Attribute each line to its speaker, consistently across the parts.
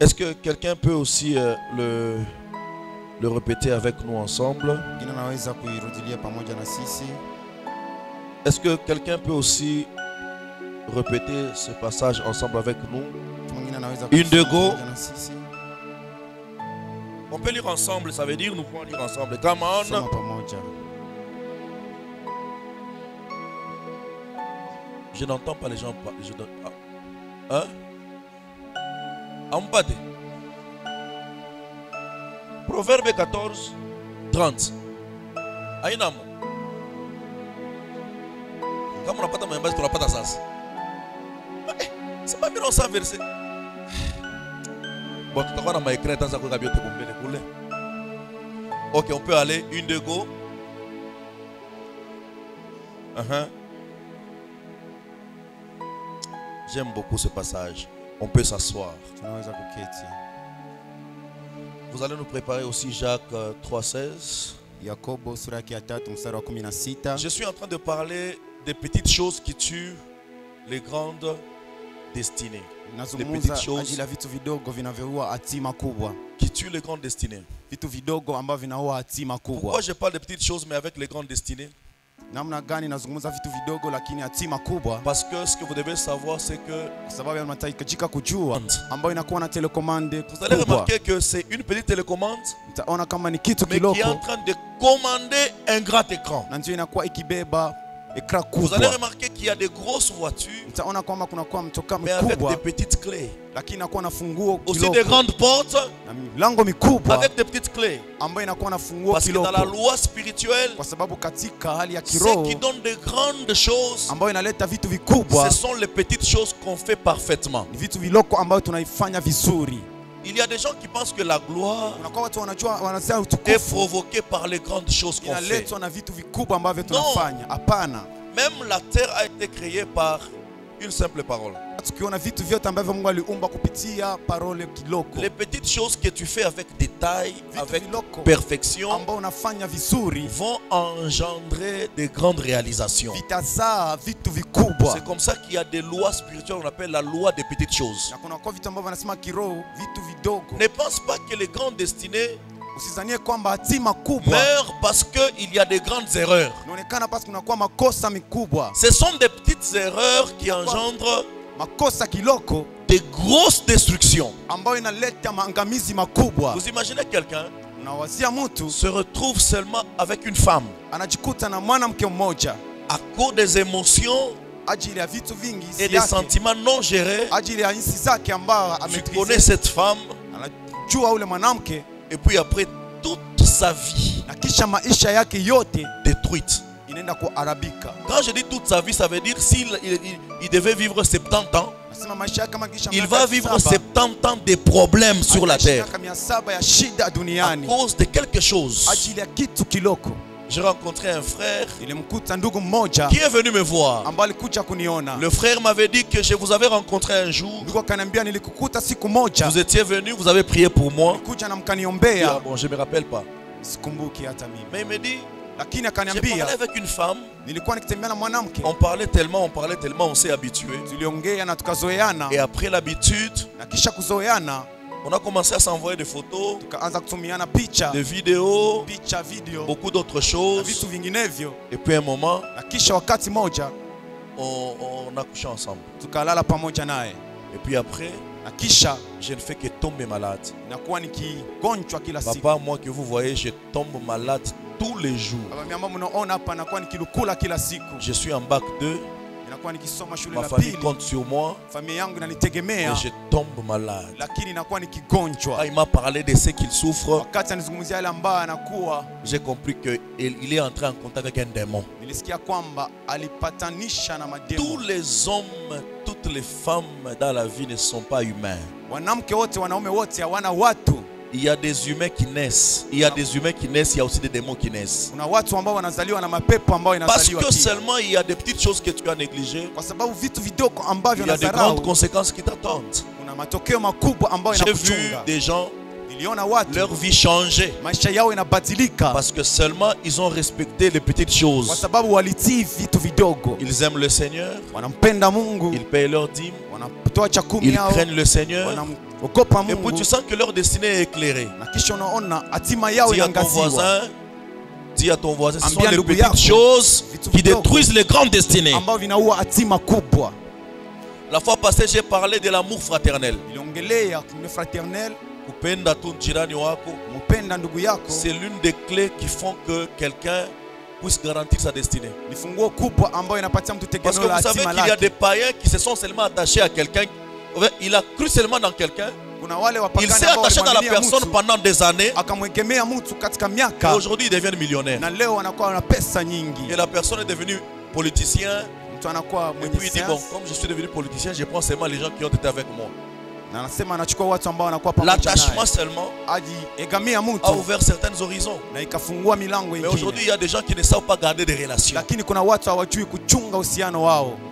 Speaker 1: Est-ce que quelqu'un peut aussi le répéter avec nous ensemble? Est-ce que quelqu'un peut aussi répéter ce passage ensemble avec nous? Une de go. On peut lire ensemble, ça veut dire nous pouvons lire ensemble. Come on. Je n'entends pas les gens parler. Hein? Ambade. Proverbe 14, 30. Aïnam. Comme on n'a pas ta main, tu n'as pas ta sas. C'est pas bien ça verset. Bon, tu as ma écrit dans sa cour. Ok, on peut aller. Une de go. J'aime beaucoup ce passage. On peut s'asseoir. Vous allez nous préparer aussi Jacques 3,16. Je suis en train de parler des petites choses qui tuent les grandes destinées. Les petites choses qui tuent les grandes destinées. Pourquoi je parle des petites choses mais avec les grandes destinées? Parce que ce que vous devez savoir, c'est que vous allez remarquer que c'est une petite télécommande mais qui est en train de commander un grand écran. Vous allez remarquer qu'il y a des grosses voitures mais avec des petites clés. Aussi des grandes portes avec des petites clés. Parce que dans la loi spirituelle, ce qui donne de grandes choses, ce sont les petites choses qu'on fait parfaitement. Il y a des gens qui pensent que la gloire est provoquée par les grandes choses qu'on fait. Non. Même la terre a été créée par une simple parole. Les petites choses que tu fais avec détail, avec perfection, vont engendrer de grandes réalisations. C'est comme ça qu'il y a des lois spirituelles qu'on appelle la loi des petites choses. Ne pense pas que les grandes destinées meurent parce qu'il y a des grandes erreurs. Ce sont des petites erreurs qui engendrent des grosses destructions. Vous imaginez quelqu'un se retrouve seulement avec une femme à cause des émotions et des sentiments non gérés. Tu connais cette femme et puis après toute sa vie détruite. Quand je dis toute sa vie, ça veut dire s'il devait vivre 70 ans, il va vivre 70 ans de problèmes sur la terre à cause de quelque chose. J'ai rencontré un frère qui est venu me voir. Le frère m'avait dit que je vous avais rencontré un jour. Vous étiez venu, vous avez prié pour moi. Ah bon, je ne me rappelle pas. Mais il me dit, j'ai parlé avec une femme. On parlait tellement, on s'est habitué. Et après l'habitude, on a commencé à s'envoyer des photos, des vidéos, beaucoup d'autres choses. Et puis à un moment, on a couché ensemble. Et puis après, je ne fais que tomber malade. Papa, moi que vous voyez, je tombe malade tous les jours. Je suis en bac 2. Ma famille compte sur moi et je tombe malade. Quand il m'a parlé de ce qu'il souffre, j'ai compris qu'il est entré en contact avec un démon. Tous les hommes, toutes les femmes dans la vie ne sont pas humains. Il y a des humains qui naissent. Il y a des humains qui naissent, il y a aussi des démons qui naissent. Parce que seulement il y a des petites choses que tu as négligées. Il y a des grandes conséquences qui t'attendent. J'ai vu des gens leur vie changeait. Parce que seulement ils ont respecté les petites choses. Ils aiment le Seigneur. Ils payent leur dîme. Ils craignent le Seigneur. Et puis tu sens que leur destinée est éclairée. Dis à ton voisin, ce sont les petites choses qui détruisent les grandes destinées. La fois passée, j'ai parlé de l'amour fraternel. C'est l'une des clés qui font que quelqu'un puisse garantir sa destinée. Parce que vous savez qu'il y a des païens qui se sont seulement attachés à quelqu'un. Il a cru seulement dans quelqu'un. Il s'est attaché dans la personne pendant des années. Et aujourd'hui, il devient millionnaire. Et la personne est devenue politicien. Et puis il dit, bon, comme je suis devenu politicien, je prends seulement les gens qui ont été avec moi. L'attachement seulement a ouvert certains horizons. Mais aujourd'hui, il y a des gens qui ne savent pas garder des relations.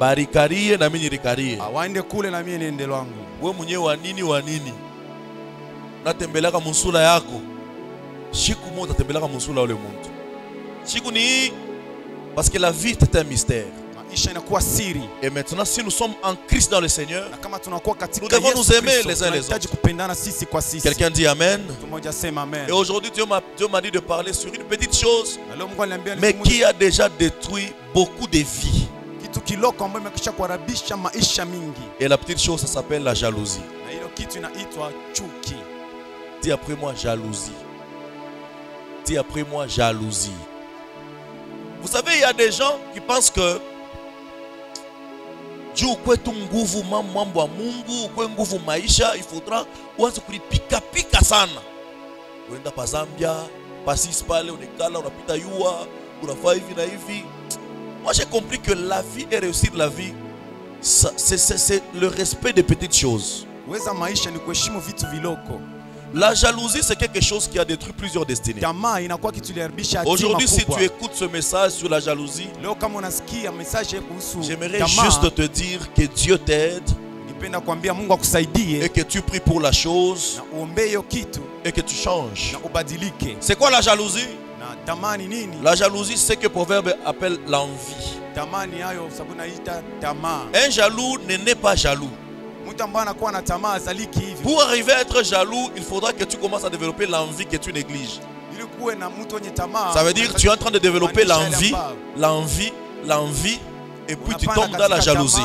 Speaker 1: Barikarie na mimi nirikarie. Wewe mwenyewe wa nini? Natembeleka musula yako. Siku moja tatembeleka musula ule mtu. Siku ni parce que la vie est un mystère. Et maintenant, si nous sommes en Christ dans le Seigneur, nous devons nous aimer les uns les autres. Quelqu'un dit Amen. Et aujourd'hui, Dieu m'a dit de parler sur une petite chose, mais qui a déjà détruit beaucoup de vies. Et la petite chose, ça s'appelle la jalousie. Dis après moi, jalousie. Dis après moi, jalousie. Vous savez, il y a des gens qui pensent que juu kwetu nguvu mambo ya Mungu, kwe nguvu maisha, il faudra uanze kulipika pika sana. Uenda pa Zambia, pasis pale, unekala, unapita yua, unafaa hivi na hivi. Moi j'ai compris que la vie et réussir la vie, c'est le respect des petites choses. La jalousie, c'est quelque chose qui a détruit plusieurs destinées. Aujourd'hui, si tu écoutes ce message sur la jalousie, j'aimerais juste te dire que Dieu t'aide et que tu pries pour la chose et que tu changes. C'est quoi la jalousie? La jalousie, c'est ce que le proverbe appelle l'envie. Un jaloux n'est pas jaloux. Pour arriver à être jaloux, il faudra que tu commences à développer l'envie que tu négliges. Ça veut dire que tu es en train de développer l'envie, et puis tu tombes dans la jalousie.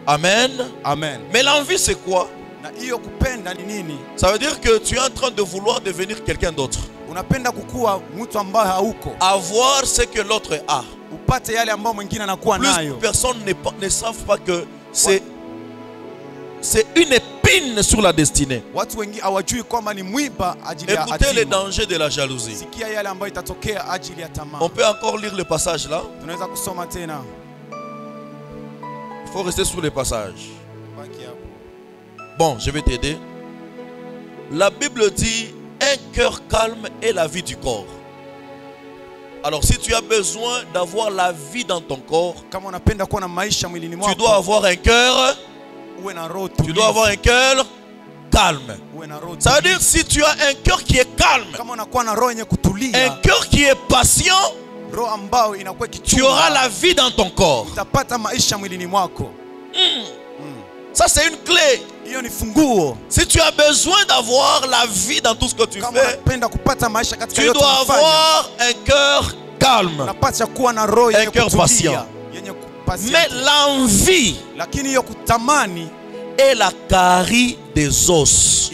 Speaker 1: Amen. Amen. Mais l'envie, c'est quoi? Ça veut dire que tu es en train de vouloir devenir quelqu'un d'autre. Avoir ce que l'autre a. Plus personne ne savent pas que c'est une épine sur la destinée. Écoutez les dangers de la jalousie. On peut encore lire le passage là. Il faut rester sur le passage. Bon, je vais t'aider. La Bible dit un cœur calme est la vie du corps. Alors si tu as besoin d'avoir la vie dans ton corps, tu dois avoir un cœur. Tu dois avoir un cœur calme. Ça veut dire si tu as un cœur qui est calme, un cœur qui est patient, tu auras la vie dans ton corps. Ça c'est une clé. Si tu as besoin d'avoir la vie dans tout ce que tu fais, tu dois avoir un cœur calme, un cœur patient. Mais l'envie est la carie des os.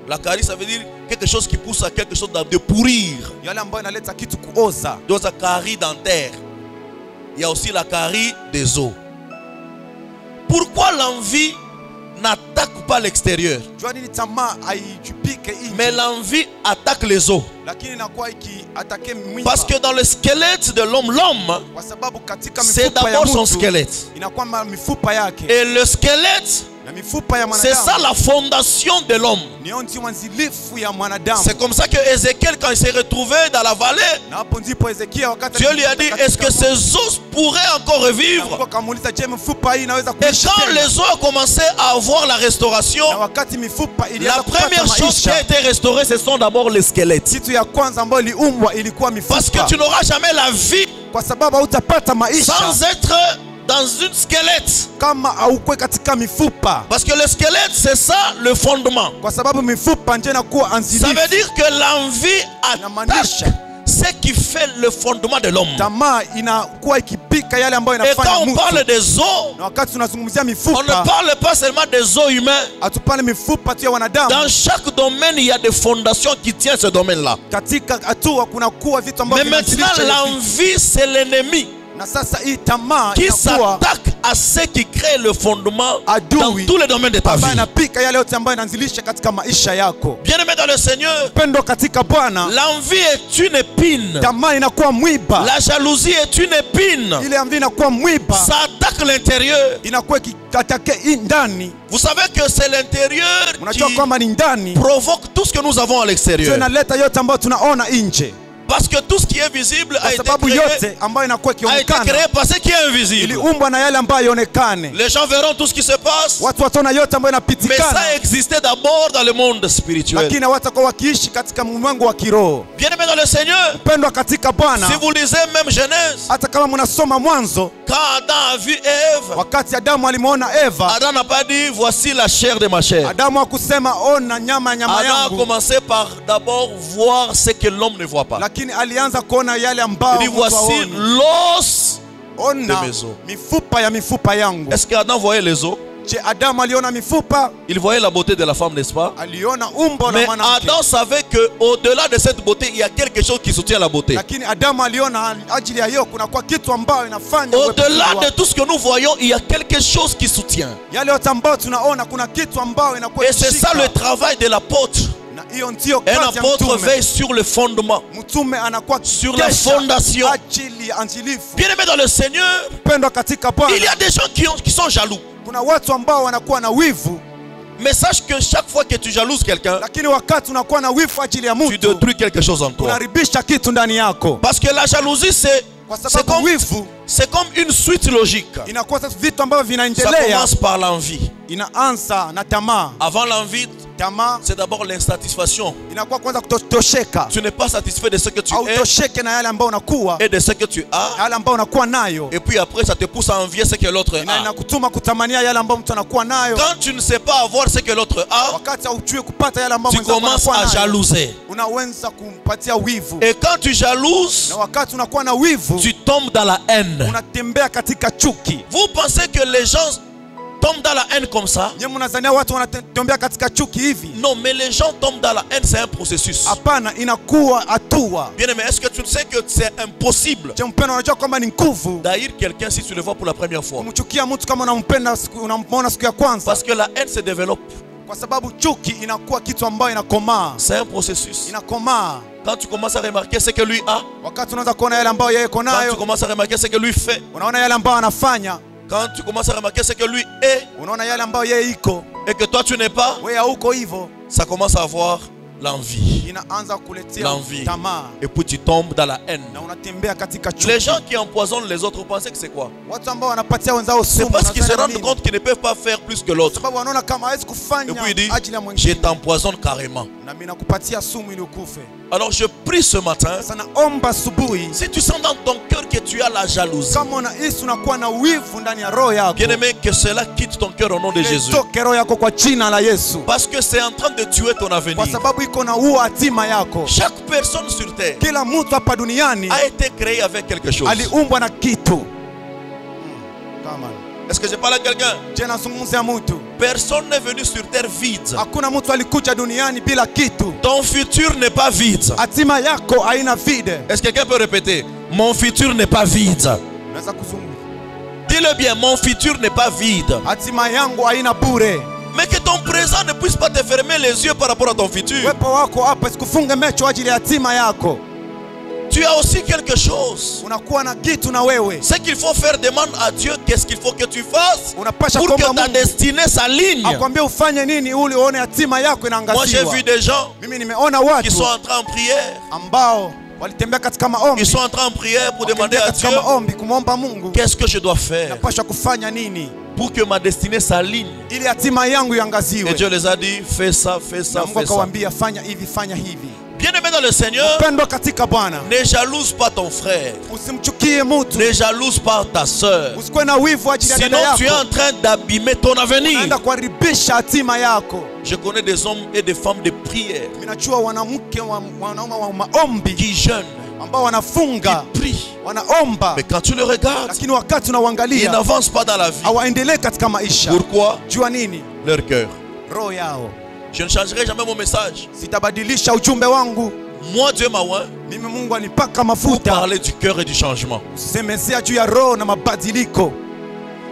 Speaker 1: La carie, ça veut dire quelque chose qui pousse à quelque chose de pourrir. Donc la carie dentaire. Il y a aussi la carie des os. Pourquoi l'envie n'attaque pas l'extérieur, mais l'envie attaque les os? Parce que dans le squelette de l'homme, c'est d'abord son squelette. Et le squelette C'est ça la fondation de l'homme. C'est comme ça que Ézéchiel, quand il s'est retrouvé dans la vallée, Dieu lui a dit, est-ce que ces os pourraient encore revivre? Et quand les os ont commencé à avoir la restauration, la première chose qui a été restaurée, ce sont d'abord les squelettes. Parce que tu n'auras jamais la vie sans être dans une squelette. Parce que le squelette, c'est ça le fondement. Ça veut dire que l'envie attaque ce qui fait le fondement de l'homme. Et quand on parle des os, on ne parle pas seulement des os humains. Dans chaque domaine, il y a des fondations qui tiennent ce domaine-là. Mais maintenant, l'envie, c'est l'ennemi qui s'attaque à ce qui crée le fondement dans tous les domaines de ta vie. Bien-aimé dans le Seigneur, l'envie est une épine. La jalousie est une épine. Ça attaque l'intérieur. Vous savez que c'est l'intérieur qui provoque tout ce que nous avons à l'extérieur. Parce que tout ce qui est visible a été créé par ce qui est invisible. Les gens verront tout ce qui se passe. Mais ça existait d'abord dans le monde spirituel. Bien-aimé dans le Seigneur, si vous lisez même Genèse, quand Adam a vu Ève, Adam n'a pas dit voici la chair de ma chair. Adam a commencé par d'abord voir ce que l'homme ne voit pas. Il dit voici l'os de mes os. Est-ce qu'Adam voyait les os? Il voyait la beauté de la femme, n'est-ce pas? Mais Adam savait qu'au-delà de cette beauté, il y a quelque chose qui soutient la beauté. Au-delà de tout ce que nous voyons, il y a quelque chose qui soutient. Et c'est ça le travail de l'apôtre. Un apôtre veille sur le fondement, sur la fondation. Bien-aimé dans le Seigneur, il y a des gens qui sont jaloux. Mais sache que chaque fois que tu jalouses quelqu'un, tu détruis quelque chose en toi. Parce que la jalousie, c'est comme une suite logique. Ça commence par l'envie. Avant l'envie, c'est d'abord l'insatisfaction. Tu n'es pas satisfait de ce que tu es et de ce que tu as. Et puis après, ça te pousse à envier ce que l'autre a. Quand tu ne sais pas avoir ce que l'autre a, tu commences à jalouser. Et quand tu jalouses, tu tombes dans la haine. Vous pensez que les gens tombent dans la haine comme ça? Non, mais les gens tombent dans la haine, c'est un processus. Bien aimé, est-ce que tu sais que c'est impossible d'haïr quelqu'un si tu le vois pour la première fois? Parce que la haine se développe. C'est un processus. Quand tu commences à remarquer ce que lui a, quand tu commences à remarquer ce que lui fait, quand tu commences à remarquer ce que lui est et que toi tu n'es pas, ça commence à avoir l'envie. L'envie. Et puis tu tombes dans la haine. Les gens qui empoisonnent les autres, vous pensez que c'est quoi? C'est parce qu'ils se rendent compte qu'ils ne peuvent pas faire plus que l'autre. Et puis il dit, je t'empoisonne carrément. Alors je prie ce matin, si tu sens dans ton cœur que tu as la jalousie, bien aimé, que cela quitte ton cœur au nom de Jésus. Parce que c'est en train de tuer ton avenir. Chaque personne sur terre a été créée avec quelque chose. Est-ce que je parle à quelqu'un? Personne n'est venu sur terre vide. Ton futur n'est pas vide. Est-ce que quelqu'un peut répéter? Mon futur n'est pas vide. Dis-le bien, mon futur n'est pas vide. Mais que ton présent ne puisse pas te fermer les yeux par rapport à ton futur. tu as aussi quelque chose.
Speaker 2: Unakuwa na kitu na wewe.
Speaker 1: C'est qu'il faut faire demande à Dieu qu'est-ce qu'il faut que tu fasses
Speaker 2: Unapasha
Speaker 1: pour
Speaker 2: kuomba
Speaker 1: que ta
Speaker 2: Mungu
Speaker 1: destinée s'aligne.
Speaker 2: akwambie ufanye nini ili uone hatima yako inaangaziwa.
Speaker 1: Moi j'ai vu des gens
Speaker 2: Mimi nimeona
Speaker 1: qui
Speaker 2: watu
Speaker 1: sont en train en prière.
Speaker 2: ambao walitembea katika maombi.
Speaker 1: Ils sont en train en prière pour demander à Dieu
Speaker 2: maombi kumomba Mungu.
Speaker 1: Qu'est-ce que je dois faire
Speaker 2: Napasha kufanya nini
Speaker 1: pour que ma destinée s'aligne.
Speaker 2: ili hatima yangu iangaziwe.
Speaker 1: Et Dieu les a dit fais ça, fais ça,
Speaker 2: Mungu
Speaker 1: fais ça.
Speaker 2: akawaambia fanya hivi, fanya hivi.
Speaker 1: Bien-aimé dans le Seigneur,
Speaker 2: Pendwa katika Bwana,
Speaker 1: ne jalouse pas ton frère.
Speaker 2: usimchukie mtu.
Speaker 1: Ne jalouse pas ta soeur.
Speaker 2: Usikuwe na wivu ajili ya dada
Speaker 1: Sinon
Speaker 2: yako.
Speaker 1: tu es en train d'abîmer ton avenir.
Speaker 2: Unaenda kuharibisha hatima yako.
Speaker 1: Je connais des hommes et des femmes de prière
Speaker 2: Minajua wanamke wanaume wa maombi
Speaker 1: qui jeûnent,
Speaker 2: ambao wanafunga,
Speaker 1: qui prient.
Speaker 2: wanaomba,
Speaker 1: Mais quand tu le regardes,
Speaker 2: lakini wakati
Speaker 1: ils
Speaker 2: unawaangalia
Speaker 1: n'avancent pas dans la vie.
Speaker 2: hawaendelee katika maisha.
Speaker 1: Pourquoi?
Speaker 2: Jua nini?
Speaker 1: Leur cœur.
Speaker 2: Roho yao.
Speaker 1: Je ne changerai jamais mon message.
Speaker 2: Sitabadilisha ujumbe wangu.
Speaker 1: Moi, Dieu m'a oint
Speaker 2: Mimi Mungu alipaka
Speaker 1: pour
Speaker 2: mafuta
Speaker 1: parler du cœur et du changement.
Speaker 2: semezea juu ya roho na mabadiliko.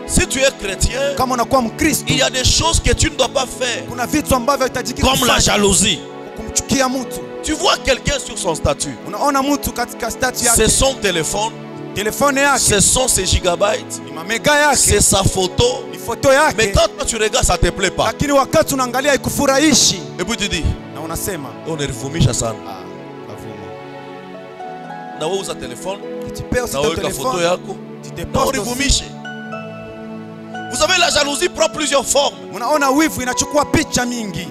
Speaker 1: Si tu es chrétien,
Speaker 2: Kama unakuwa Mkristo,
Speaker 1: il y a des choses que tu ne dois pas faire,
Speaker 2: kuna vitu ambavyo hitajiki
Speaker 1: comme la
Speaker 2: kufanya.
Speaker 1: jalousie.
Speaker 2: Kumchukia mtu.
Speaker 1: Tu vois quelqu'un sur son statut,
Speaker 2: Unaona mtu katika stati
Speaker 1: c'est
Speaker 2: yake,
Speaker 1: son téléphone,
Speaker 2: telefone yake,
Speaker 1: ce sont ses gigabytes,
Speaker 2: ni mamega yake,
Speaker 1: c'est sa photo.
Speaker 2: ni foto
Speaker 1: Mais
Speaker 2: yake,
Speaker 1: quand toi tu regardes, ça ne te plaît pas.
Speaker 2: lakini wakati unaangalia haikufurahishi
Speaker 1: Et puis tu dis,
Speaker 2: na unasema
Speaker 1: on est revumisha sana.
Speaker 2: kavumo.
Speaker 1: Na wewe uza telefone,
Speaker 2: Kitipeo
Speaker 1: na
Speaker 2: sito
Speaker 1: wewe ka photo
Speaker 2: telefone,
Speaker 1: yako, na
Speaker 2: titeposto.
Speaker 1: urivumishe. Vous savez, la jalousie prend plusieurs formes.
Speaker 2: Unaona wivu inachukua picha mingi.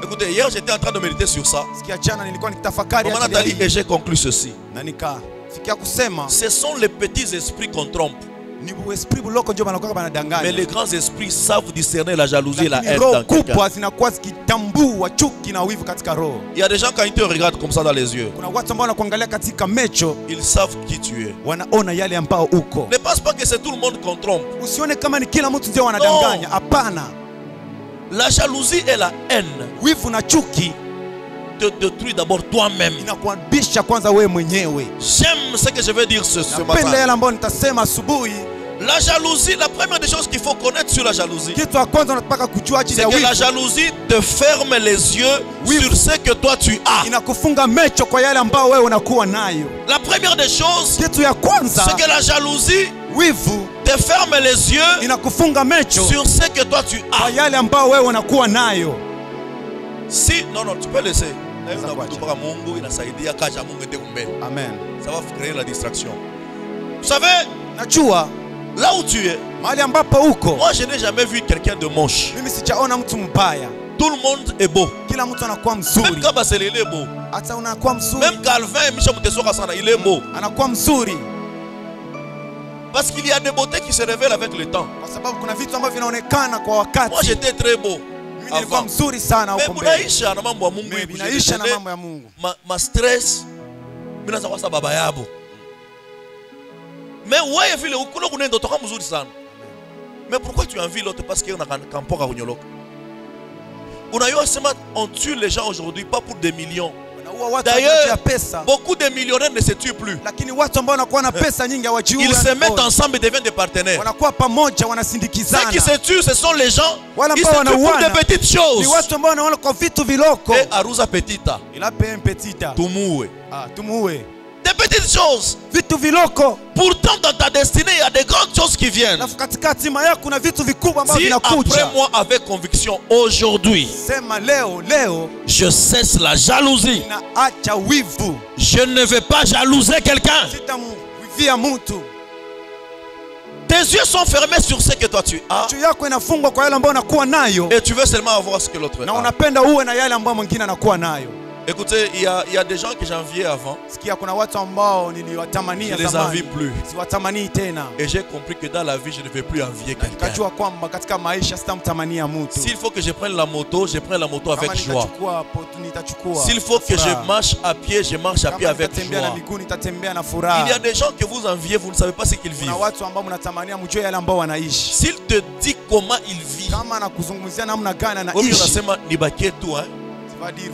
Speaker 1: Écoutez, hier j'étais en train de méditer sur ça.
Speaker 2: Sikia jana nilikuwa nikitafakari
Speaker 1: Maman
Speaker 2: ajili ya
Speaker 1: Nathalie,
Speaker 2: hii.
Speaker 1: et j'ai conclu ceci.
Speaker 2: Na nikafikia kusema
Speaker 1: Ce sont les petits esprits qu'on trompe.
Speaker 2: ni esprit buloko ndio banakuwa
Speaker 1: Mais
Speaker 2: banadanganya.
Speaker 1: les grands esprits savent discerner la jalousie et la
Speaker 2: Lakini
Speaker 1: haine
Speaker 2: roho
Speaker 1: dans quelqu'un.
Speaker 2: kubwa zinakuwa zikitambua chuki na wivu katika roho.
Speaker 1: Il y a des gens quand ils te regardent comme ça dans les yeux,
Speaker 2: Kuna watu ambao wanakuangalia katika mecho,
Speaker 1: ils savent qui tu es.
Speaker 2: wanaona yale ambao uko.
Speaker 1: Ne pense pas que c'est tout le monde qu'on trompe.
Speaker 2: Usione kama ni kila mtu ndio wanadanganya. Hapana.
Speaker 1: La jalousie et la haine
Speaker 2: Wivu na chuki
Speaker 1: te détruisent d'abord toi-même.
Speaker 2: inakuambisha kwanza wewe mwenyewe.
Speaker 1: J'aime ce que je vais dire ce
Speaker 2: Napenda
Speaker 1: matin.
Speaker 2: yale ambayo nitasema asubuhi.
Speaker 1: La jalousie, la première des choses qu'il faut connaître sur la jalousie,
Speaker 2: Kitu ya kwanza unataka kujua ajili
Speaker 1: c'est
Speaker 2: ya
Speaker 1: que la
Speaker 2: wivu,
Speaker 1: jalousie te ferme les yeux
Speaker 2: Oui.
Speaker 1: sur ce que toi tu as.
Speaker 2: inakufunga mecho kwa yale ambao wewe unakuwa nayo.
Speaker 1: La première des choses,
Speaker 2: Kitu ya kwanza,
Speaker 1: c'est que la jalousie
Speaker 2: wivu
Speaker 1: te ferme les yeux
Speaker 2: inakufunga mecho
Speaker 1: sur ce que toi tu
Speaker 2: kwa
Speaker 1: as.
Speaker 2: yale ambao wewe unakuwa nayo.
Speaker 1: Si, non, non, tu peux laisser.
Speaker 2: Ça Amen.
Speaker 1: va créer la distraction. Vous savez,
Speaker 2: Najua
Speaker 1: là où tu es,
Speaker 2: mahali ambapo uko,
Speaker 1: moi je n'ai jamais vu quelqu'un de moche.
Speaker 2: mimi sijaona mtu mbaya.
Speaker 1: Tout le monde est beau.
Speaker 2: Kila mtu anakuwa
Speaker 1: Même
Speaker 2: mzuri.
Speaker 1: Kabasele, il est beau.
Speaker 2: Hata unakuwa mzuri,
Speaker 1: Même Calvin, Michel Moutessora Sana, il est beau.
Speaker 2: anakuwa mzuri
Speaker 1: Parce qu'il y a des beautés qui se révèlent avec le temps.
Speaker 2: kwa sababu kuna vitu ambavyo vinaonekana kwa
Speaker 1: Moi
Speaker 2: wakati.
Speaker 1: j'étais très beau.
Speaker 2: Mimi nilikuwa
Speaker 1: Avant.
Speaker 2: mzuri sana
Speaker 1: Mais
Speaker 2: huko mbele.
Speaker 1: bunaisha na mambo ya Mungu
Speaker 2: Mimi
Speaker 1: hivi.
Speaker 2: vinaisha na mambo ya Mungu.
Speaker 1: Ma stress. Mina za kwasa baba yabo. Mais ouais, vile ukulo kunendo toka mzuri sana. Mais pourquoi tu envies l'autre? Parce qu'il y a un kampoka kunyoloka. Unayua sema on tue les gens aujourd'hui pas pour des millions.
Speaker 2: Wanaua watu
Speaker 1: D'ailleurs,
Speaker 2: ya pesa.
Speaker 1: beaucoup de millionnaires ne se tuent plus.
Speaker 2: Lakini watu ambao wanakuwa na pesa nyingi hawajiui.
Speaker 1: Ils se mettent ensemble et deviennent des partenaires.
Speaker 2: Wanakuwa pamoja,
Speaker 1: Ceux
Speaker 2: wanasindikizana.
Speaker 1: qui se tuent, ce sont les gens.
Speaker 2: Wala
Speaker 1: Ils se
Speaker 2: ambao
Speaker 1: tuent pour
Speaker 2: wanauana.
Speaker 1: des petites
Speaker 2: Ni
Speaker 1: choses.
Speaker 2: watu ambao wanaona kwa vitu viloko.
Speaker 1: Et Arusa Petita,
Speaker 2: Ila pe petita.
Speaker 1: Tumoué.
Speaker 2: Tumuue.
Speaker 1: Des petites choses.
Speaker 2: Vitu viloko.
Speaker 1: Pourtant, dans ta destinée, il y a des grandes choses qui viennent.
Speaker 2: Alafu katika hatima yako kuna vitu vikubwa ambavyo
Speaker 1: Si
Speaker 2: vinakuja.
Speaker 1: après moi, avec conviction, aujourd'hui,
Speaker 2: Sema leo
Speaker 1: je cesse la jalousie.
Speaker 2: naacha wivu.
Speaker 1: Je ne vais pas jalouser quelqu'un.
Speaker 2: Sitamwivia mtu.
Speaker 1: Tes yeux sont fermés sur ce que toi tu as.
Speaker 2: Macho yako inafungwa kwa yale ambayo unakuwa nayo.
Speaker 1: Et tu veux seulement avoir ce que l'autre
Speaker 2: Na
Speaker 1: a.
Speaker 2: unapenda uwe na yale ambayo mwingine anakuwa nayo.
Speaker 1: Écoutez, il y a des gens que j'enviais avant.
Speaker 2: Sikia, kuna watu ambao niliwatamania
Speaker 1: Je les
Speaker 2: zamani.
Speaker 1: envie plus.
Speaker 2: Siwatamanii tena.
Speaker 1: Et j'ai compris que dans la vie, je ne vais plus envier quelqu'un.
Speaker 2: Nikajua kwamba katika maisha sitamtamania mtu.
Speaker 1: S'il faut que je prenne la moto, je prends la moto avec
Speaker 2: Kama
Speaker 1: joie.
Speaker 2: nitachukua.
Speaker 1: S'il faut que je
Speaker 2: furaha.
Speaker 1: marche à pied, je marche à pied
Speaker 2: Kama
Speaker 1: avec
Speaker 2: nitatembea na
Speaker 1: joie.
Speaker 2: miguu, nitatembea na furaha.
Speaker 1: Il y a des gens que vous enviez, vous ne savez pas ce qu'ils vivent.
Speaker 2: Kuna watu ambao mnatamania mjue yale ambao wanaishi.
Speaker 1: S'il te dit comment il vit,
Speaker 2: Kama anakuzungumzia namna gani
Speaker 1: wewe
Speaker 2: anaishi.
Speaker 1: unasema nibakie tu hein.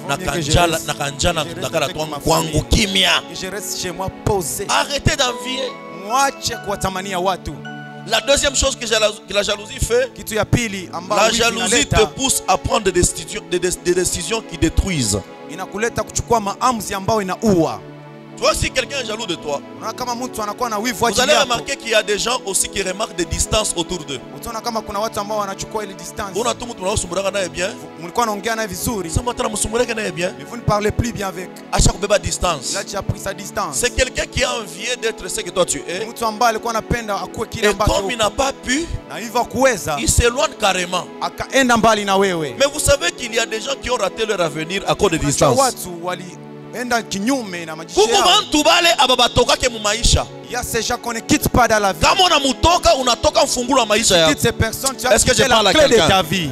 Speaker 1: Na kanjana tutakala kwangu kimya.
Speaker 2: Je reste chez moi posé.
Speaker 1: Arrêtez d'envier.
Speaker 2: Mwache kuwatamania watu.
Speaker 1: La deuxième chose que la jalousie fait,
Speaker 2: Kitu ya pili ambayo
Speaker 1: la jalousie te pousse à prendre des décisions qui détruisent.
Speaker 2: inakuleta kuchukua maamuzi ambayo inaua.
Speaker 1: Tu vois, si quelqu'un est jaloux de toi,
Speaker 2: Unaona kama mtu anakuwa na wivu
Speaker 1: vous
Speaker 2: ajili
Speaker 1: allez
Speaker 2: yako.
Speaker 1: remarquer qu'il y a des gens aussi qui remarquent des distances autour d'eux.
Speaker 2: Utaona kama kuna watu ambao wanachukua ile distance.
Speaker 1: On a tout le monde qui est bien.
Speaker 2: Mlikuwa naongea naye vizuri.
Speaker 1: Ça m'a musumureke na bien.
Speaker 2: Mais vous ne parlez plus bien avec.
Speaker 1: À chaque bébé distance.
Speaker 2: Là tu as pris sa distance.
Speaker 1: C'est quelqu'un qui a envie d'être ce que toi tu es.
Speaker 2: Mtu ambaye alikuwa anapenda akuwe kile
Speaker 1: Et
Speaker 2: ambacho.
Speaker 1: comme il n'a pas pu,
Speaker 2: Na hivyo kuweza.
Speaker 1: il s'éloigne carrément.
Speaker 2: Akaenda mbali na wewe.
Speaker 1: Mais vous savez qu'il y a des gens qui ont raté leur avenir à cause de distance.
Speaker 2: Watu walienda kinyume na maisha
Speaker 1: Kuko
Speaker 2: yao.
Speaker 1: bantu bale ababatoka ke mu maisha.
Speaker 2: Il y a ces gens qu'on ne quitte pas dans la vie.
Speaker 1: Kama unamutoka unatoka mfungula maisha yako.
Speaker 2: Quitte ces personnes, tu as
Speaker 1: Est-ce que je
Speaker 2: quitté
Speaker 1: parle
Speaker 2: la
Speaker 1: à
Speaker 2: clé de
Speaker 1: quelqu'un?
Speaker 2: ta vie.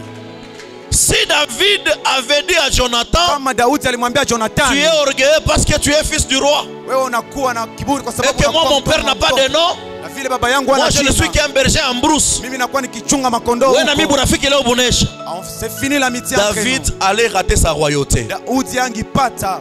Speaker 1: Si David avait dit à Jonathan,
Speaker 2: Kama Daudi alimwambia Jonathan,
Speaker 1: tu es orgueilleux parce que tu es fils du roi.
Speaker 2: wewe unakuwa na kiburi kwa
Speaker 1: Et
Speaker 2: sababu
Speaker 1: que moi mon père n'a pas de nom.
Speaker 2: na vile baba yangu
Speaker 1: Moi
Speaker 2: ana
Speaker 1: je ne suis qu'un berger en brousse.
Speaker 2: mimi nakuwa nikichunga makondoo.
Speaker 1: Wewe na mimi burafiki leo bunesha.
Speaker 2: C'est fini l'amitié entre nous.
Speaker 1: David allait rater sa royauté.
Speaker 2: Daudi angipata.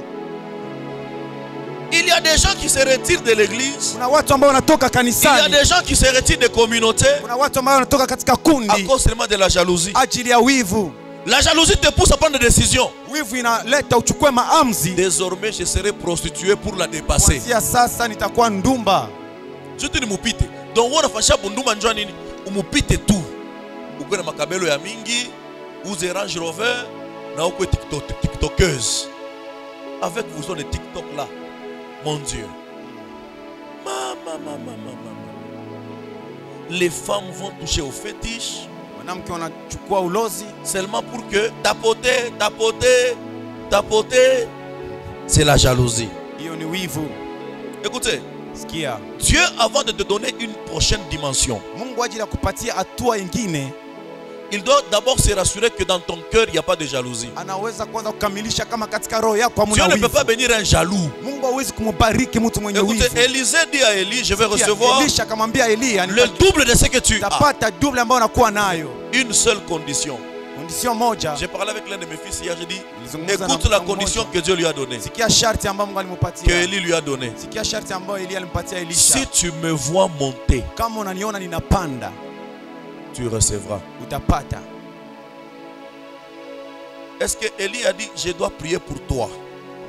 Speaker 1: Il y a des gens qui se retirent de l'église.
Speaker 2: Kuna watu ambao wanatoka
Speaker 1: Il y a
Speaker 2: kanisani.
Speaker 1: des gens qui se retirent des communautés
Speaker 2: Kuna watu ambao wanatoka katika
Speaker 1: à
Speaker 2: kundi
Speaker 1: cause seulement de la jalousie.
Speaker 2: ajili ya wivu.
Speaker 1: La jalousie te pousse à prendre des décisions.
Speaker 2: Wivu inaleta uchukue maamuzi.
Speaker 1: Désormais, je serai prostitué pour la dépasser.
Speaker 2: Kuanzia sasa nitakuwa ndumba.
Speaker 1: Je te dis mupite. Donc on a fait bunduma njua nini? Umupite tu. Uko na makabelo ya mingi, uze Range Rover na uko tiktokeuse. Avec vos de TikTok là. Mon Dieu. Les femmes vont toucher au fétiche.
Speaker 2: Wanamke wanachukua ulozi
Speaker 1: Seulement pour que tapoter. C'est la jalousie.
Speaker 2: hiyo ni wivu.
Speaker 1: Écoutez,
Speaker 2: Sikia.
Speaker 1: Dieu avant de te donner une prochaine dimension,
Speaker 2: Mungu ajili ya kupatia hatua nyingine,
Speaker 1: il doit d'abord se rassurer que dans ton cœur il n'y a pas de jalousie.
Speaker 2: anaweza kwanza kukamilisha kama katika roho yako hamuna
Speaker 1: Dieu ne peut
Speaker 2: wivu.
Speaker 1: pas bénir un jaloux.
Speaker 2: Mungu hawezi kumbariki mtu mwenye wivu.
Speaker 1: Écoutez, Élisée dit à Élie, je vais recevoir
Speaker 2: Elisha akamwambia Elia,
Speaker 1: le double de ce que tu as.
Speaker 2: nitapata double ambayo unakuwa nayo.
Speaker 1: Une seule condition.
Speaker 2: Condition moja.
Speaker 1: J'ai parlé avec l'un de mes fils hier, j'ai dit,
Speaker 2: Nilizungumza na
Speaker 1: écoute la
Speaker 2: mtu
Speaker 1: condition
Speaker 2: mmoja.
Speaker 1: que Dieu lui a donnée,
Speaker 2: Sikia sharti ambayo Mungu
Speaker 1: que
Speaker 2: alimpatia.
Speaker 1: Élie lui a donnée.
Speaker 2: Sikia sharti ambayo Elia alimpatia Elisha.
Speaker 1: Si tu me vois monter,
Speaker 2: Kama unaniona ninapanda,
Speaker 1: tu recevras.
Speaker 2: utapata.
Speaker 1: Est-ce que Élie a dit, je dois prier pour toi?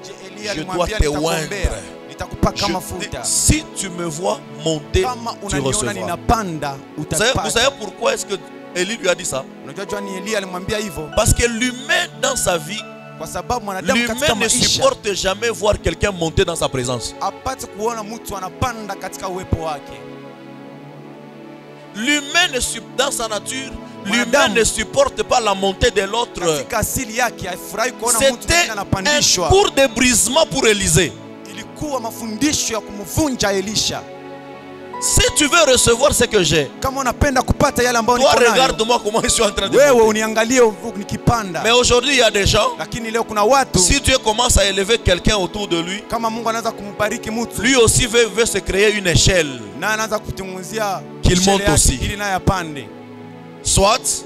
Speaker 2: Je Elia
Speaker 1: Je
Speaker 2: alimwambia
Speaker 1: dois te
Speaker 2: nitakuombea,
Speaker 1: oindre.
Speaker 2: nitakupaka
Speaker 1: Je
Speaker 2: mafuta.
Speaker 1: dis, si tu me vois monter,
Speaker 2: Kama
Speaker 1: tu
Speaker 2: unaniona
Speaker 1: recevras.
Speaker 2: ninapanda,
Speaker 1: Vous
Speaker 2: utapata.
Speaker 1: savez pourquoi est-ce que Élie lui a dit ça?
Speaker 2: Unajua jua ni Elia alimwambia hivyo
Speaker 1: Parce que l'humain dans sa vie,
Speaker 2: kwa sababu mwanadamu katika
Speaker 1: l'humain ne
Speaker 2: maisha
Speaker 1: supporte jamais voir quelqu'un monter dans sa présence.
Speaker 2: apate kuona mtu anapanda katika uwepo wake.
Speaker 1: L'humain dans sa nature, l'humain
Speaker 2: Madame,
Speaker 1: ne supporte pas la montée de l'autre.
Speaker 2: Katika asili yake haifurahi kuona mtu
Speaker 1: C'était
Speaker 2: mwingine
Speaker 1: un
Speaker 2: anapandishwa.
Speaker 1: cours de brisement pour Élisée.
Speaker 2: Ilikuwa mafundisho ya kumvunja Elisha.
Speaker 1: Si tu veux recevoir ce que j'ai,
Speaker 2: Kama unapenda kupata yale ambayo
Speaker 1: toi
Speaker 2: niko nayo,
Speaker 1: regarde-moi comment je suis en train de
Speaker 2: wewe
Speaker 1: monter.
Speaker 2: uniangalie nikipanda.
Speaker 1: Mais aujourd'hui, il y a des gens,
Speaker 2: Lakini leo kuna watu,
Speaker 1: si Dieu commence à élever quelqu'un autour de lui,
Speaker 2: kama Mungu anaweza kumbariki mtu,
Speaker 1: lui aussi veut se créer une échelle.
Speaker 2: na anaanza kutinguzia
Speaker 1: Qu'il monte aussi.
Speaker 2: ili naye apande.
Speaker 1: Soit,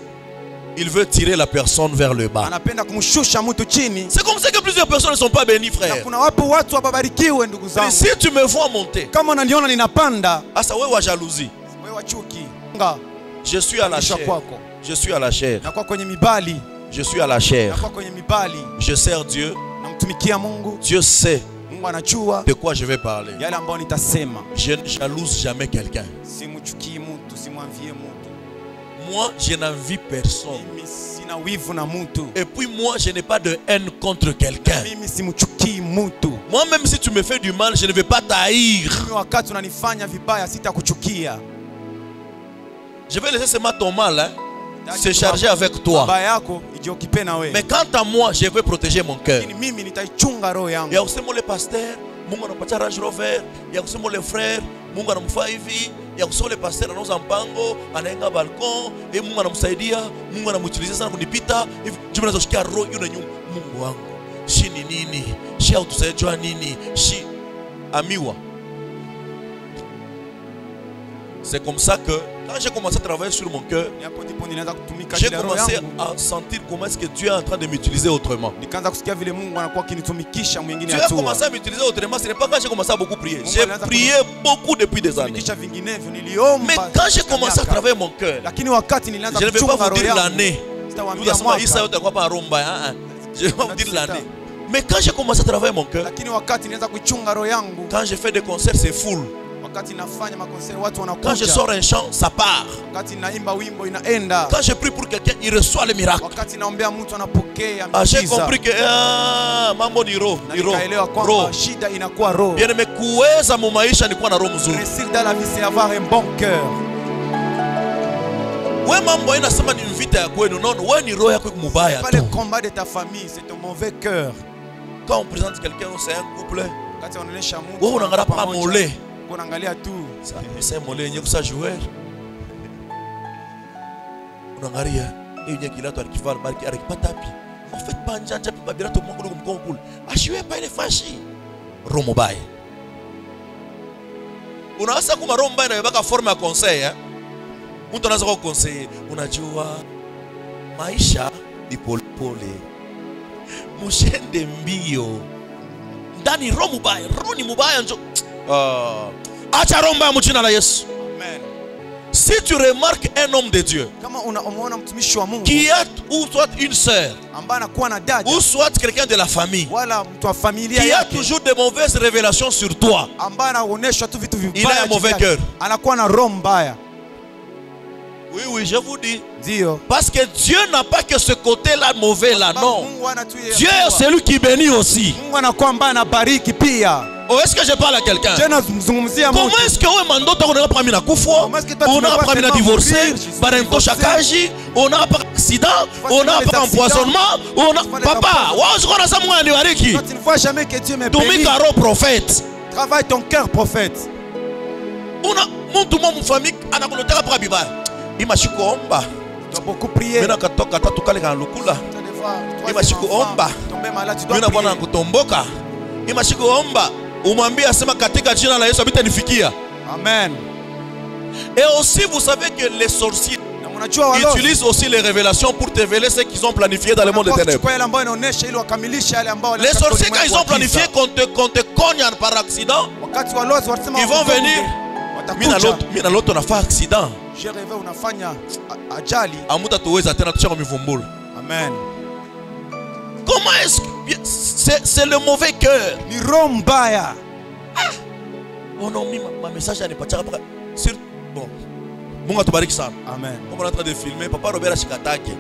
Speaker 1: il veut tirer la personne vers le bas.
Speaker 2: Anapenda kumshusha mtu chini.
Speaker 1: C'est comme ça que plusieurs personnes ne sont pas bénies,
Speaker 2: Na
Speaker 1: frère.
Speaker 2: kuna watu wabarikiwe ndugu
Speaker 1: Mais
Speaker 2: zangu.
Speaker 1: si tu me vois monter,
Speaker 2: Kama unaniona ninapanda,
Speaker 1: asa wewe wa jalousie,
Speaker 2: wewe wa chuki.
Speaker 1: je suis à la
Speaker 2: Kisha
Speaker 1: chair.
Speaker 2: kwako.
Speaker 1: Je suis à la chair.
Speaker 2: Nakuwa kwenye mibali,
Speaker 1: Je suis à la chair.
Speaker 2: nakuwa kwenye mibali,
Speaker 1: Je sers Dieu.
Speaker 2: namtumikia Mungu.
Speaker 1: Dieu sait
Speaker 2: Mungu anajua
Speaker 1: de quoi je vais parler.
Speaker 2: yale ambayo nitasema.
Speaker 1: Je ne jalouse jamais quelqu'un.
Speaker 2: Simchukii mtu, simwamvie mtu.
Speaker 1: Moi, je n'envie personne.
Speaker 2: Mimi sina wivu na mtu.
Speaker 1: Et puis moi, je n'ai pas de haine contre quelqu'un.
Speaker 2: Mimi simchukii mtu.
Speaker 1: Moi, même si tu me fais du mal, je ne vais pas t'haïr.
Speaker 2: Mimi wakati unanifanya vibaya sitakuchukia.
Speaker 1: Je vais laisser seulement ton mal se charger avec toi.
Speaker 2: Baba yako ijokipe na wewe.
Speaker 1: Mais quant à moi, je vais protéger mon cœur.
Speaker 2: Lakini mimi nitaichunga roho yangu.
Speaker 1: Il y a aussi les pasteurs, Mungu anapatia Range Rover. Il y a aussi les frères, Mungu anamfaa hivi. Il y a aussi les pasteurs anauza mpango, anaenga balkon, et Mungu anamsaidia, Mungu anamutiliza sana kunipita. Hivi jumla nazoshikia roho yule nyuma. Mungu wangu, shi ni nini? Shi autusaidie nini? Shi amiwa. C'est comme ça que quand j'ai commencé à travailler sur mon cœur, j'ai commencé à sentir comment est-ce que Dieu est en train de m'utiliser autrement. Dieu a commencé à m'utiliser autrement. Ce n'est pas quand j'ai commencé à beaucoup prier. J'ai prié beaucoup depuis des années. Mais quand j'ai commencé à travailler mon cœur, je ne vais pas vous dire l'année. Je vais pas vous dire l'année. Mais quand j'ai commencé à travailler mon cœur,
Speaker 2: lakini wakati nianza kuichunga roho yangu,
Speaker 1: quand je fais des concerts, c'est full.
Speaker 2: wakati nafanya makonseri watu
Speaker 1: Quand je
Speaker 2: wanakuja,
Speaker 1: sors un chant, ça part.
Speaker 2: wakati naimba wimbo inaenda,
Speaker 1: Quand je prie pour quelqu'un, il reçoit le miracle.
Speaker 2: wakati naombea mtu anapokea
Speaker 1: Ah, j'ai
Speaker 2: miujiza.
Speaker 1: compris que mambo ni roho,
Speaker 2: Na
Speaker 1: ni roho.
Speaker 2: nikaelewa
Speaker 1: Roho.
Speaker 2: kwamba shida inakuwa roho.
Speaker 1: Bien aimé, kuweza mu maisha ni kuwa na roho mzuri.
Speaker 2: Réussir dans la vie, c'est avoir un bon cœur.
Speaker 1: Wewe mambo inasema ni vita ya kwenu. Non, wewe ni roho yako mubaya
Speaker 2: Pas
Speaker 1: tu.
Speaker 2: le combat de ta famille, c'est ton mauvais cœur.
Speaker 1: Quand on présente quelqu'un, c'est un couple.
Speaker 2: Wakati wanaonyesha mtu,
Speaker 1: Wewe unaangalia pa
Speaker 2: pamoja,
Speaker 1: mole.
Speaker 2: unaangalia tu.
Speaker 1: C'est mole yenye kusa joueur. Unaangalia yeye kilato alikivala bariki alikipata wapi? En fait banja japi babira to mwangu mkongo kule. Ashiwe pa ile fashi. Roho mubaya. Unaweza kuma roho mbaya inabaka forma ya conseil eh? Mtu anaweza kukonseil, unajua maisha ni polepole. Mushende mbio. Ndani roho mubaya, roho ni mubaya njo. Acha roho mbaya mjina la Yesu.
Speaker 2: Amen.
Speaker 1: Si tu remarques un homme de Dieu
Speaker 2: Kama unaona mtumishi wa Mungu
Speaker 1: qui est ou soit une sœur
Speaker 2: ambaye anakuwa na dada
Speaker 1: ou soit quelqu'un de la famille
Speaker 2: wala mtu wa familia
Speaker 1: qui a
Speaker 2: yake
Speaker 1: toujours de mauvaises révélations sur toi,
Speaker 2: ambaye anaonyesha tu vitu
Speaker 1: il a
Speaker 2: vibaya,
Speaker 1: un mauvais
Speaker 2: juu yake,
Speaker 1: cœur.
Speaker 2: anakuwa na roho mbaya.
Speaker 1: Oui, oui, je vous dis.
Speaker 2: Ndio.
Speaker 1: Parce que Dieu n'a pas que ce côté-là mauvais là, non.
Speaker 2: Mungu ana tu
Speaker 1: Dieu est celui qui bénit aussi.
Speaker 2: Mungu anakuwa ambaye anabariki pia.
Speaker 1: Oh, est-ce que je parle à quelqu'un?
Speaker 2: Je nazungumzia
Speaker 1: Comment
Speaker 2: mtu.
Speaker 1: est-ce que wewe mandoto unaweza pamina na kufo?
Speaker 2: Comment est-ce que toi, tu
Speaker 1: On a
Speaker 2: vas
Speaker 1: pamina na
Speaker 2: tellement
Speaker 1: divorcer,
Speaker 2: mourir, je suis
Speaker 1: barento
Speaker 2: divorcé.
Speaker 1: chakaji, on a pas accident,
Speaker 2: Tu
Speaker 1: on
Speaker 2: vas
Speaker 1: a
Speaker 2: faire
Speaker 1: pas
Speaker 2: des
Speaker 1: empoisonnement, on a
Speaker 2: Tu vas les
Speaker 1: papa,
Speaker 2: empoisonnements.
Speaker 1: wewe usikona sa Mungu anibariki.
Speaker 2: Toi, tu ne vois jamais que Dieu me bénit.
Speaker 1: Tumika roho prophète.
Speaker 2: Travaille ton cœur, prophète.
Speaker 1: Una mtu mwa mfamiki anakuloteka pa bibaya. Imashiko omba.
Speaker 2: Tu dois beaucoup prier.
Speaker 1: Mena katoka tatu kale kana lukula.
Speaker 2: Tu dois devoir, toi,
Speaker 1: Imashiko
Speaker 2: enfant,
Speaker 1: omba.
Speaker 2: tomber malade, tu dois
Speaker 1: Mena bwana
Speaker 2: prier.
Speaker 1: kutomboka. Imashiko omba. Umwambie asema katika jina la Yesu abitanifikia.
Speaker 2: Amen.
Speaker 1: Et aussi vous savez que les sorciers
Speaker 2: Na mnajua walozi
Speaker 1: utilisent aussi les révélations pour te révéler ce qu'ils ont planifié dans le monde des ténèbres.
Speaker 2: kwa yale ambayo inaonyesha ili wakamilishe yale ambao
Speaker 1: Les sorciers quand ils ont planifié qu'on te cogne par accident,
Speaker 2: wakati walozi wanasema
Speaker 1: ils vont venir.
Speaker 2: watakuja.
Speaker 1: Mina l'autre on a fait accident.
Speaker 2: Je rêve unafanya ajali.
Speaker 1: Amuta tuweza tena tuchanga mivumbulu.
Speaker 2: Amen.
Speaker 1: Comment est-ce que c'est le mauvais cœur?
Speaker 2: Ni roho mbaya.
Speaker 1: Oh non, ma message n'est pas sur bon. Mungu atubariki sana.
Speaker 2: Amen.
Speaker 1: On est en train de filmer papa Robert Ashikatake.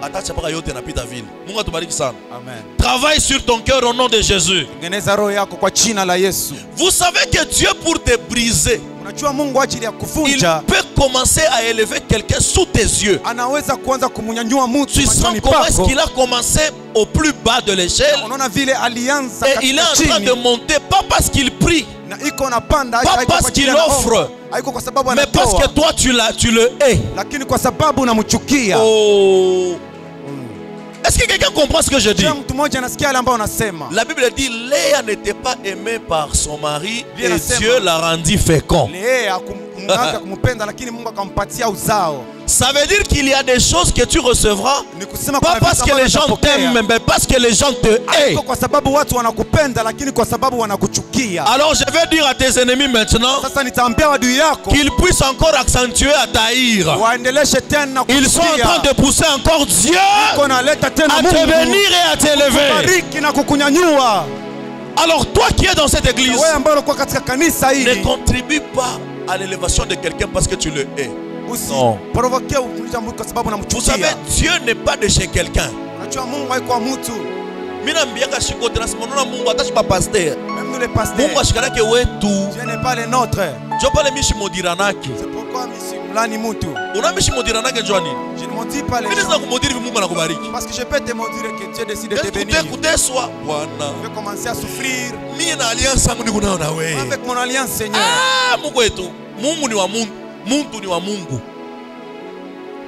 Speaker 1: Attache paka yote na pita ville. Mungu atubariki sana.
Speaker 2: Amen.
Speaker 1: Travaille sur ton cœur au nom de Jésus.
Speaker 2: Tengeneza roho yako kwa jina la Yesu.
Speaker 1: Vous savez que Dieu pour te briser,
Speaker 2: Unajua Mungu ajili ya
Speaker 1: il
Speaker 2: kuvunja
Speaker 1: peut commencer à élever quelqu'un sous tes yeux.
Speaker 2: anaweza kuanza kumunyanyua mtu
Speaker 1: Tu sens
Speaker 2: machoni
Speaker 1: comment est-ce
Speaker 2: pako.
Speaker 1: qu'il a commencé au plus bas de l'échelle
Speaker 2: Unaona vile alianza
Speaker 1: et il est
Speaker 2: katika
Speaker 1: en train de
Speaker 2: chini
Speaker 1: monter, pas parce qu'il prie,
Speaker 2: na iko napanda,
Speaker 1: pas
Speaker 2: haiko
Speaker 1: parce
Speaker 2: kwa ajili
Speaker 1: qu'il
Speaker 2: ya
Speaker 1: offre,
Speaker 2: maombi, haiko kwa sababu
Speaker 1: mais parce que
Speaker 2: anatoa,
Speaker 1: toi tu le hais.
Speaker 2: lakini kwa sababu unamchukia.
Speaker 1: Oh. Est-ce que quelqu'un comprend ce que je dis?
Speaker 2: Je, mtu mmoja anasikia yale ambayo unasema.
Speaker 1: La Bible dit Léa n'était pas aimée par son mari
Speaker 2: Bien
Speaker 1: et
Speaker 2: asema.
Speaker 1: Dieu l'a rendit fécond.
Speaker 2: Lea hakumwanga kumpenda, lakini Mungu akampatia uzao.
Speaker 1: Ça veut dire qu'il y a des choses que tu recevras
Speaker 2: Ni kusema
Speaker 1: pas
Speaker 2: kuna
Speaker 1: parce
Speaker 2: vitu
Speaker 1: que
Speaker 2: ambavyo
Speaker 1: les gens
Speaker 2: utapokea.
Speaker 1: t'aiment, mais parce que les gens te haïssent.
Speaker 2: Haiko kwa sababu watu wanakupenda, lakini kwa sababu wanakuchukia.
Speaker 1: Alors je vais dire à tes ennemis maintenant
Speaker 2: Sasa nitaambia adui yako
Speaker 1: qu'ils puissent encore accentuer à taïr.
Speaker 2: waendeleshe tena
Speaker 1: Ils sont en train de pousser encore Dieu
Speaker 2: Iko naleta tena
Speaker 1: à te
Speaker 2: Mungu
Speaker 1: bénir et à t'élever.
Speaker 2: kubariki na kukunyanyua.
Speaker 1: Alors toi qui es dans cette église,
Speaker 2: Wewe ambaye unakuwa katika kanisa
Speaker 1: ne
Speaker 2: hili
Speaker 1: contribue pas à l'élévation de quelqu'un parce que tu le hais. Non.
Speaker 2: usiprovoke kumlisha Mungu kwa sababu
Speaker 1: Vous savez,
Speaker 2: unamchukia.
Speaker 1: Dieu n'est pas de chez quelqu'un.
Speaker 2: Unajua Mungu haiko mtu.
Speaker 1: Mina mbiaka shikote na simonona Mungu atashi pa pasteur.
Speaker 2: Même nous les pasteurs.
Speaker 1: Mungu ashikanake wetu.
Speaker 2: Dieu n'est pas le nôtre.
Speaker 1: Jo pale mishi modiranake.
Speaker 2: C'est pourquoi misi mlani mtu.
Speaker 1: Una mishi modiranake njoo nini?
Speaker 2: Je ne maudis pas les
Speaker 1: Mimi
Speaker 2: gens.
Speaker 1: naweza kumodiri Mungu anakubariki.
Speaker 2: Parce que je peux te maudire que Dieu décide de te bénir.
Speaker 1: Kuteswa Bwana.
Speaker 2: Je vais commencer à souffrir
Speaker 1: Mimi na alliance yangu niko nayo na wewe.
Speaker 2: avec mon alliance, Seigneur.
Speaker 1: Ah, Mungu wetu. Mungu ni wa Mungu. Mungu ni wa Mungu.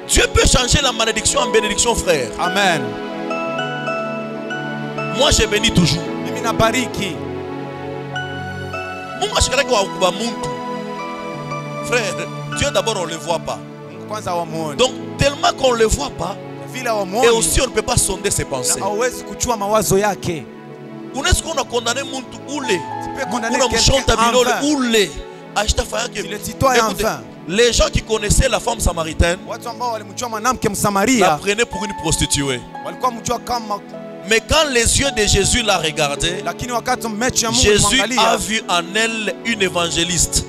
Speaker 1: Dieu peut changer la malédiction en bénédiction, frère.
Speaker 2: Amen.
Speaker 1: Moi, je bénis toujours.
Speaker 2: Mimi nabariki.
Speaker 1: Mungu ashikanake wa Mungu. Frère, Dieu d'abord on ne le voit pas.
Speaker 2: Mungu kwanza wamuone.
Speaker 1: Donc tellement qu'on ne le voit pas,
Speaker 2: Vile
Speaker 1: et
Speaker 2: wamuone.
Speaker 1: aussi on ne peut pas sonder ses pensées.
Speaker 2: Na hauwezi kuchua mawazo yake.
Speaker 1: Unaweza kuona condamné muntu ule.
Speaker 2: Tu peux condamner
Speaker 1: Kuna mshonta
Speaker 2: quelqu'un en
Speaker 1: bilole
Speaker 2: vain.
Speaker 1: ule. Ashitafanya
Speaker 2: Si
Speaker 1: que
Speaker 2: le citoyen en
Speaker 1: écoutez,
Speaker 2: vain.
Speaker 1: les gens qui connaissaient la femme samaritaine
Speaker 2: Watu ambao walimjua mwanamke
Speaker 1: la
Speaker 2: Msamaria
Speaker 1: prenaient pour une prostituée.
Speaker 2: walikuwa mjua kama
Speaker 1: Mais quand les yeux de Jésus l'ont regardé, Jésus a vu en elle une évangéliste.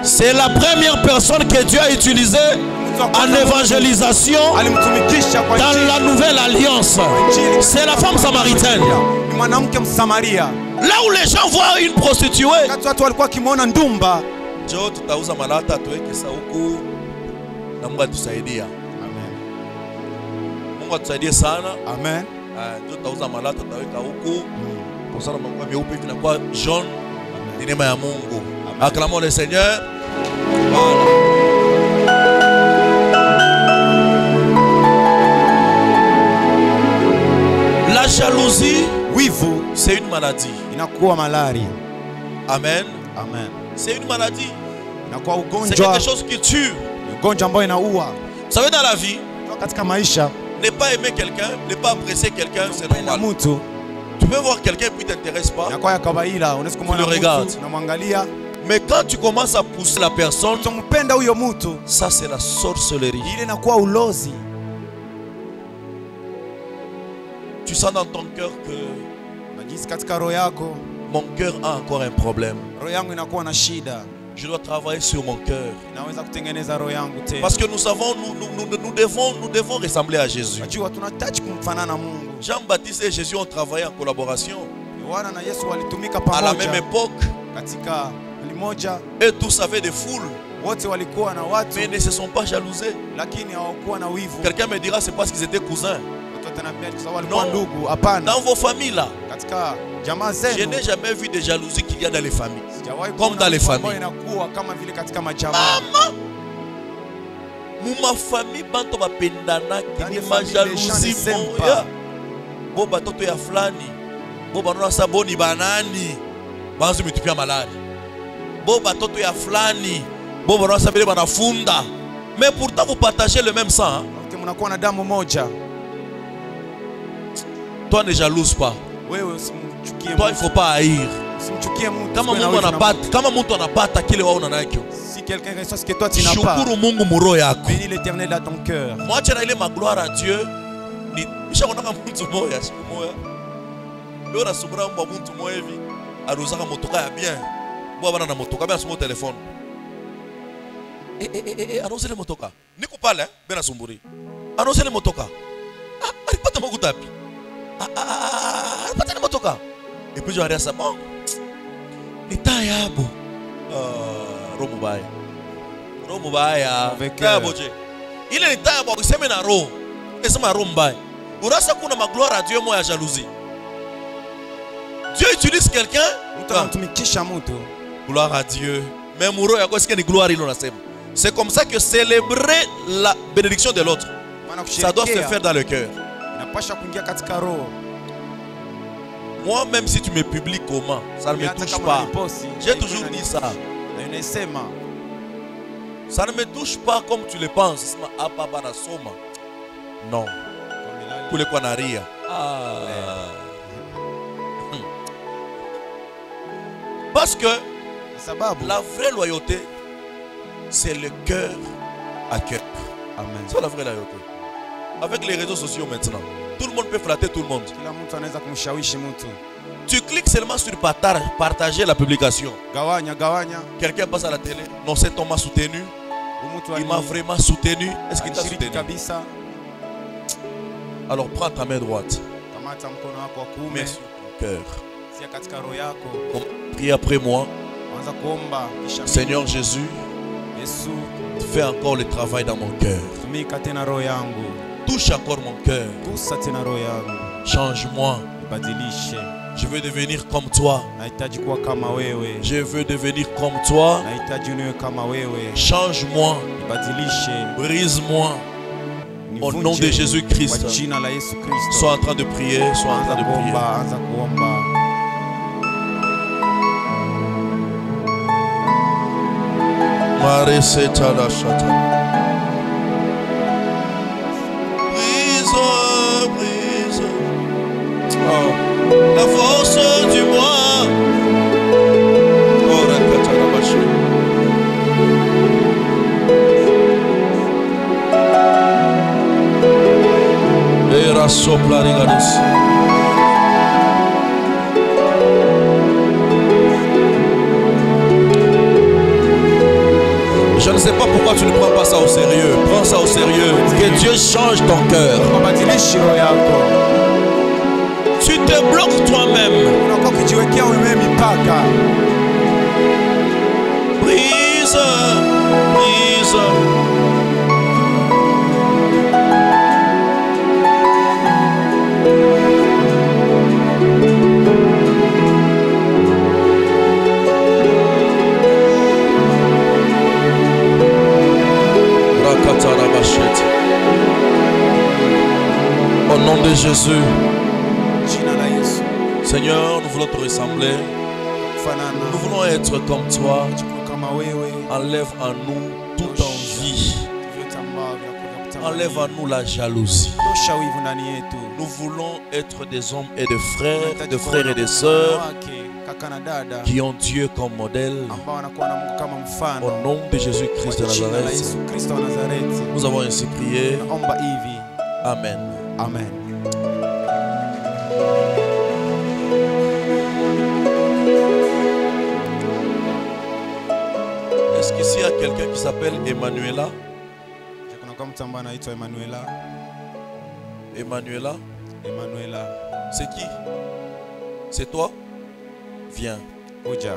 Speaker 1: C'est la première personne que Dieu a utilisée en évangélisation dans la nouvelle alliance. C'est la femme samaritaine. Là où les gens voient une prostituée,
Speaker 2: Amen.
Speaker 1: Acclamons le Seigneur. La jalousie, c'est une maladie. Amen. C'est une maladie. C'est quelque chose qui tue. Vous savez, dans la vie, ne pas aimer quelqu'un, ne pas apprécier quelqu'un, c'est normal. Tu peux voir quelqu'un et puis ne t'intéresse pas. Tu le regardes. Mais quand tu commences à pousser la personne, ça c'est la sorcellerie. Tu sens dans ton cœur que mon cœur a encore un problème. Je dois travailler sur mon cœur. Parce que nous savons, nous devons ressembler à Jésus. Jean-Baptiste et Jésus ont travaillé en collaboration. À la même époque. Et tous avaient des foules. Mais ils ne se sont pas jalousés. Quelqu'un me dira c'est parce qu'ils étaient cousins. Non. Dans vos familles là, je n'ai jamais vu de jalousie qu'il y a dans les familles. Comme dans les familles. Maman, ma famille, banto ba pendana qui ma jalousie moya. Boba toto ya flani. Boba no saboni banani. Banzo mitupia malari. Boba toto ya flani. Boba no sabele banafunda. Mais pourtant vous partagez le même sang. Toi ne jalouse pas. Toi il ne faut pas haïr. Kama mtu anapata kile wao unanacho.
Speaker 2: Si quelqu'un reçoit ce que toi tu n'as pas.
Speaker 1: Shukuru Mungu muro yako.
Speaker 2: Bénis l'Éternel dans ton cœur.
Speaker 1: Mwache na ile magloire à Dieu. Ni nishaona mtu moya siku moya. Leo nasubira mtu moya hivi. Aruzaka motoka ya bien. Bwa bana na motoka bien sur mon téléphone. Annonce le motoka. Niko pale bena sumburi. Annonce le motoka. Alipata makuta wapi? Alipata le motoka. Et puis je regarde ça bon. Nita yabo. Romubaya. Il est temps pour se mettre en ro. Et ça m'a rombay. Urasa kuna ma gloire à Dieu moi à jalousie. Dieu utilise quelqu'un. Gloire à Dieu. Mais muro ya quoi c'est gloire il on a. C'est comme ça que célébrer la bénédiction de l'autre, ça doit se faire dans le cœur. Moi même si tu me publies comment, ça ne me touche pas. J'ai toujours dit ça. Ça ne me touche pas comme tu le penses. Non. Pour les Kwanaria. Parce que la vraie loyauté, c'est le cœur à cœur. Amen. C'est la vraie loyauté. Avec les réseaux sociaux maintenant, tout le monde peut flatter tout le monde. Tu cliques seulement sur partager la publication. Quelqu'un passe à la télé. Non, cet homme m'a soutenu. Il m'a vraiment soutenu. Est-ce qu'il t'a soutenu? Alors prends ta main droite. Mets sur ton cœur. Prie après moi. Seigneur Jésus, fais encore le travail dans mon cœur. Touche encore mon cœur. Change-moi. Je veux devenir comme toi. Je veux devenir comme toi. Change-moi. Brise-moi. Au nom de Jésus-Christ. Sois en train de prier. Sois en train de prier. Brise. Oh. La force du moi. Oh, Je ne sais pas pourquoi tu ne prends pas ça au sérieux. Prends ça au sérieux. Que Dieu change ton cœur. Tu te bloques toi-même. Brise, brise. Au nom de Jésus, Seigneur, nous voulons te ressembler. Nous voulons être comme toi. Enlève en nous toute envie. Enlève en nous la jalousie. Nous voulons être des hommes et des frères et des sœurs qui ont Dieu comme modèle. Au nom de Jésus-Christ de Nazareth, nous avons ainsi prié. Amen.
Speaker 2: Amen.
Speaker 1: Est-ce qu'ici il y a quelqu'un qui s'appelle Emmanuela? Emmanuela?
Speaker 2: Emmanuela.
Speaker 1: C'est qui? C'est toi? Viens.
Speaker 2: Oja.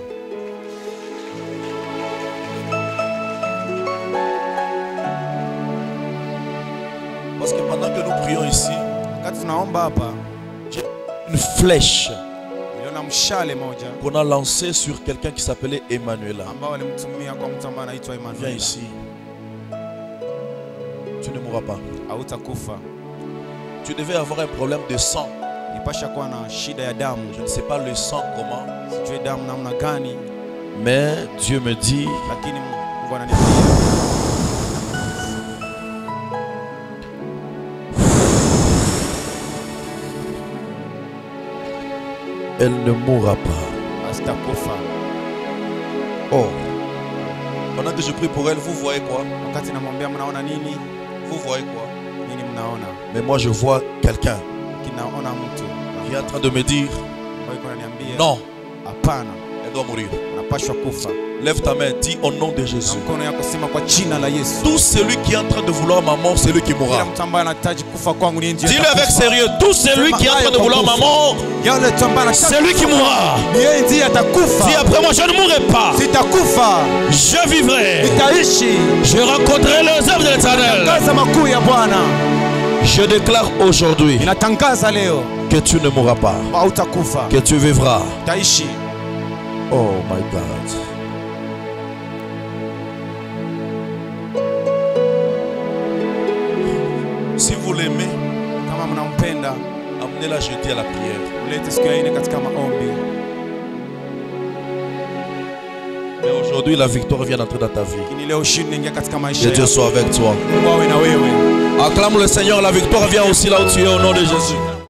Speaker 1: Parce que pendant que nous prions ici, j'ai une flèche qu'on a lancée sur quelqu'un qui s'appelait Emmanuela. Viens ici. Tu ne mourras pas. Tu devais avoir un problème de sang. Je ne sais pas le sang comment. Mais Dieu me dit elle ne mourra pas. Oh. Pendant que je prie pour elle, vous voyez quoi? Vous voyez quoi? Mais moi je vois quelqu'un qui est en train de me dire non, elle doit mourir. Lève ta main, dis au nom de Jésus. Tout celui qui est en train de vouloir ma mort, c'est lui qui mourra. Dis-le avec sérieux. Tout celui qui est en train de vouloir ma mort, c'est lui qui mourra. Dis après moi, je ne mourrai pas. Je vivrai. Je rencontrerai les œuvres de l'Éternel. Je déclare aujourd'hui que tu ne mourras pas, que tu vivras. Oh my God. Si vous l'aimez, amenez-la jeter à la prière. Et aujourd'hui, la victoire vient d'entrer dans ta vie. Que Dieu soit avec toi. Acclame le Seigneur, la victoire vient aussi là où tu es au nom de Jésus.